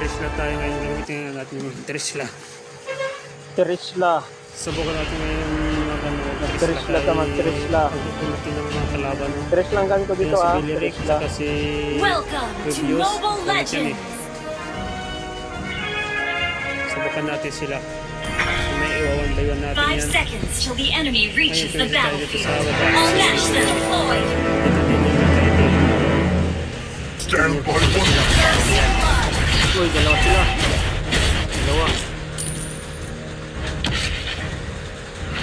Teresla tayo ngayon. Gamitin ang ating Teresla. Teresla. Subukan natin ngayon Teresla naman, Teresla. Pagkukulitin ng mga kalaban. Teresla ang gamit ko dito Si ah. Billy Rick Teresla. at si Welcome to Rubius. Mobile Gamit yan Legends. Subukan natin sila. Kung may iwawan-bayan natin 5 yan. seconds till the enemy Ngayon, reaches the pwede tayo dito sa battlefield. baba. All match them deployed. Dito din yung kaibigan. Stand by one. Uy, dalawa sila. Dalawa.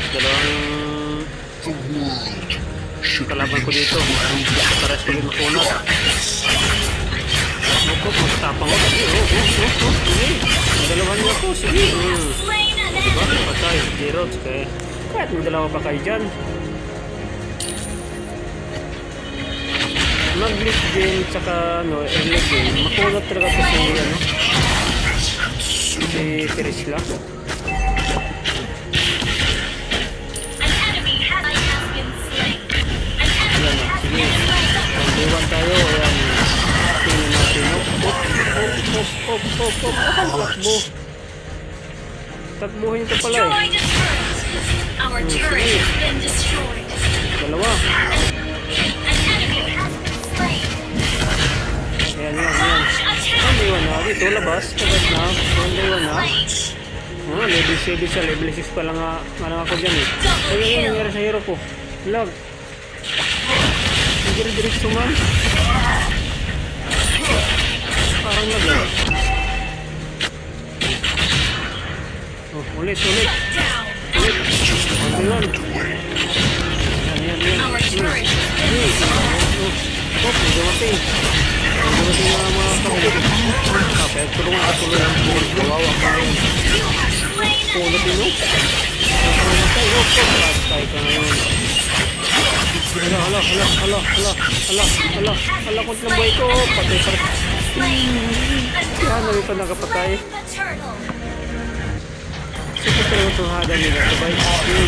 Dalawang The world should kalaban ko dito. Pares ko rin makunat. Mukot, magtapang ko. Sige. Dalawan niyo ako. Sige. Slain an Diba? enemy. Patay. Zero. Kaya kahit may dalawa pa kayo dyan. Mag-lead game tsaka early game. Makunat talaga po si Teresla. An enemy has been slain. An Ayan enemy na. has Sige. been slain. Pag-iwan tayo. Ayan. Tingnan natin. Op. Takbo. Takbuhin ka pala eh. Destroyed a turret. Our turret has been destroyed. Dalawa. An enemy has been slain. Ayan. Launch attack. Ang iwan na. Dito, labas. Labas na. Ang iwan na. Slain. Level 7 siya. Level 6 pa lang nga ako dyan eh. Ayan yung nangyari sa hero ko. Lag. Hindi diretso man. Parang lag eh. Oh, ulit. Down. Ang iwan. Yan. Our turret has been Oh, dumating. Dumating na mga kapatid. Kaya tulungan ka tuloy ang buwan. Kawawa ka ngayon. slain. Pulot yun, no? Patay ka ngayon. Hala, kung ng buhay ko. Patay pa rin. Yan, namin pa nakapatay. The turtle. Sige talaga itong hada nila. Sabay.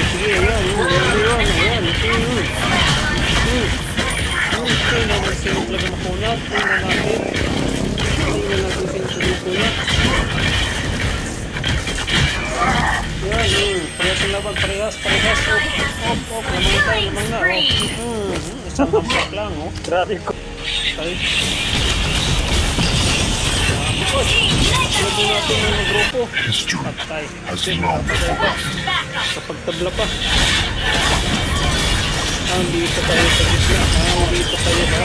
Sige, yan. Ayan. Okay, naman sila talaga makunat. Tingnan natin. Tingnan natin sila makunat. Yan. Parehas ang laban. Parehas. Op. Lamang na. Isang hampak lang, oh. Grabe ko. Okay. Lagyan natin ng grupo. history Patay. has long forgotten. Kapag tabla pa. Dito tayo sa gitna. Dito tayo ba?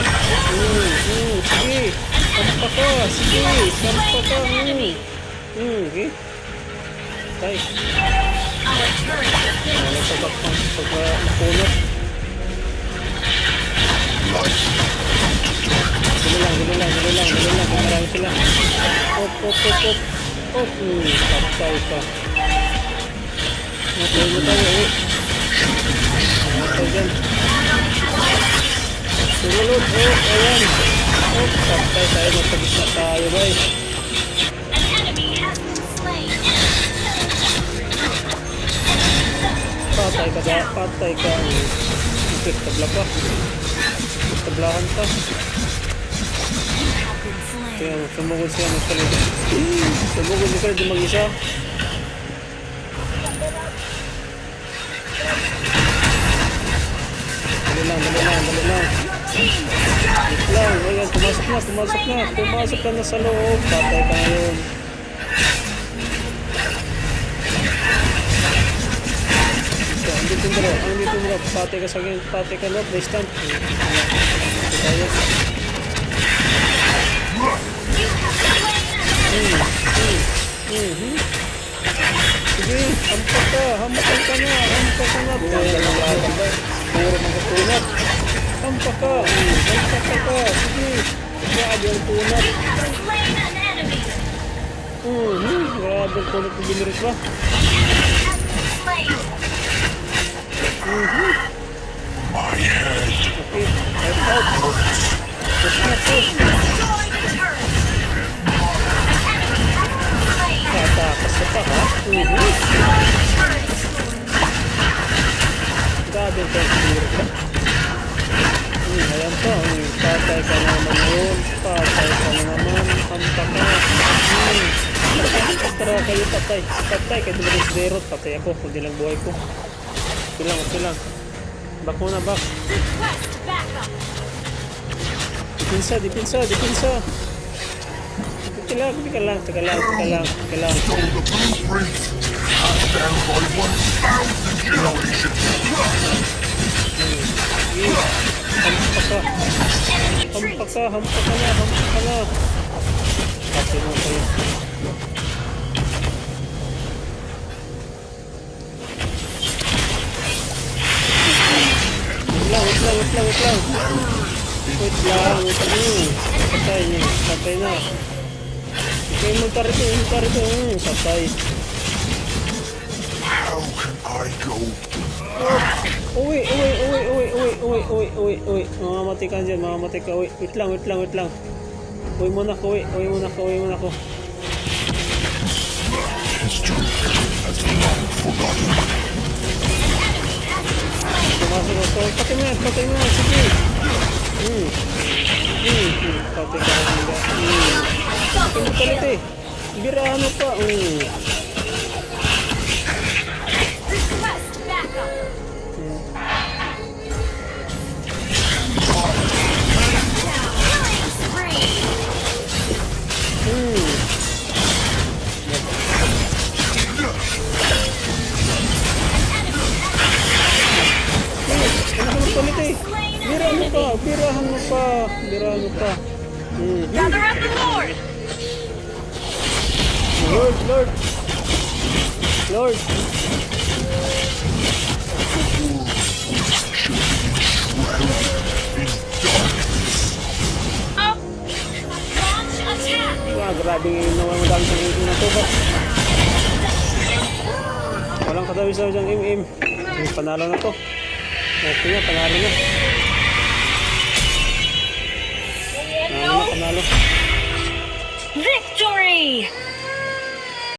Sige. Sampa ka. Sige. Sampa ka. Okay. Patay. Our turret has been Wala pa ba pag napunot? Dali lang. Marami sila. Op. Patay ka. Matay mo tayo, eh. Matay dyan. Sulod, ayan. Patay tayo. Matagis na tayo, boy. an enemy has been slain. Patay ka. Okay, tabla pa. Tablahan pa. Kaya sumugod siya ng salida. Sumugod siya di mag-isa. Dali lang. Wait lang. Ayan, pumasok na sa loob. Patay ka ngayon. Andito mo. Patay ka sa akin. Patay ka na. Play stand. Ito tayo. Sige, hampak ka na. Puro magkatunat. Hampak ka. Sige. Grabe ang tunat. Slain an enemy. Grabe ang tunat ng binirit ba? Has been slain. My head Okay, right out. Push na. Destroyed the turret. An enemy has been slain. Tatakas ka pa ha? Turret. Grabe ang tunat ng binirit ba? Ayan pa. Patay ka na naman yun. Hampak ka. tara kayo patay. Patay, kahit naman yung zero, patay ako. Kundi lang buhay ko. Okay lang. Back muna, back. Request backup. Depensa. Teka lang. So the blueprints. I stand by 1,000 generations. Hampa ka na. Patay mo kayo. Wait lang. Patay na. Okay, magkarito. Patay. How can I go? Uy. Mamamatay ka dyan. Uy, wait lang. Uy muna ko. History has long forgotten. Pumasok ako. Patay mo yan. Sige. Patay ka na. Patay mo palit eh. Birahan mo pa. Request backup. Killing spree. Palit eh. Slain an Birahan mo enemy. pa. Gather up the Lord. Lord. Up. Launch attack. Grabe naman mo dami sa na to ba? Walang katawisaw dyan, im. Panalo na to. Okay na, panalo na. No Panalo. victory.